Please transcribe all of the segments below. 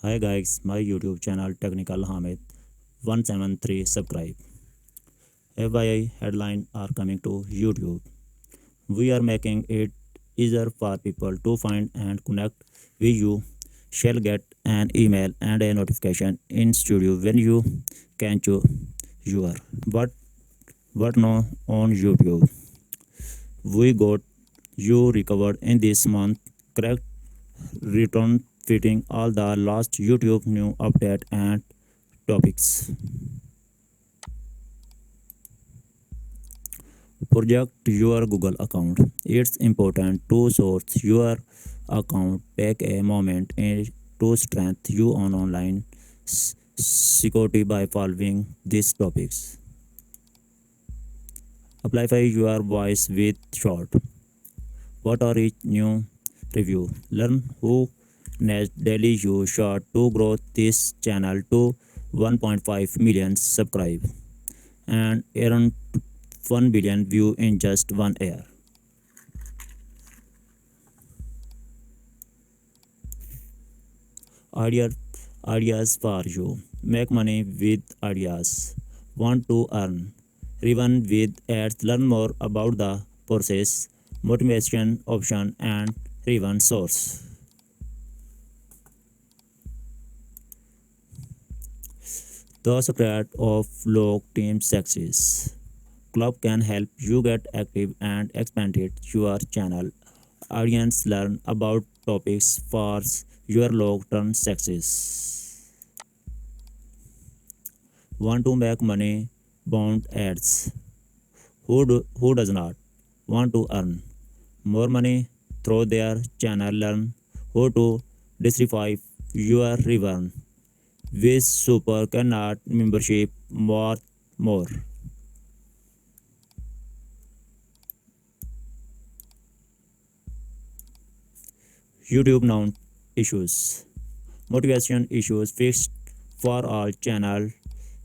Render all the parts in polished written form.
Hi guys, my YouTube channel Technical.hamid 173 subscribe. FYI headline are coming to YouTube. We are making it easier for people to find and connect with you. Shall get an email and a notification in studio when you can choose your what now on YouTube. We got you recovered in this month. Correct return fitting all the last YouTube new update and topics. Project your Google account. It's important to source your account. Take a moment to strengthen your online security by following these topics. Amplify your voice with short. What are each new review? Learn who Nas Daily you short to grow this channel to 1.5 million subscribe and earn 1 billion view in just 1 year. Idea, ideas for you. Make money with ideas. Want to earn? Run with ads. Learn more about the process, motivation option, and run source. The secret of log team success. Club can help you get active and expand your channel. Audience learn about topics for your long-term success. Want to make money? Bound ads. Who does not want to earn more money through their channel? Learn how to diversify your revenue with super cannot membership more. YouTube now issues. Motivation issues fixed for all channel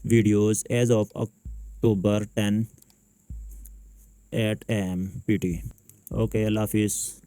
videos as of October 10 at am PT. Okay, Allah Hafiz.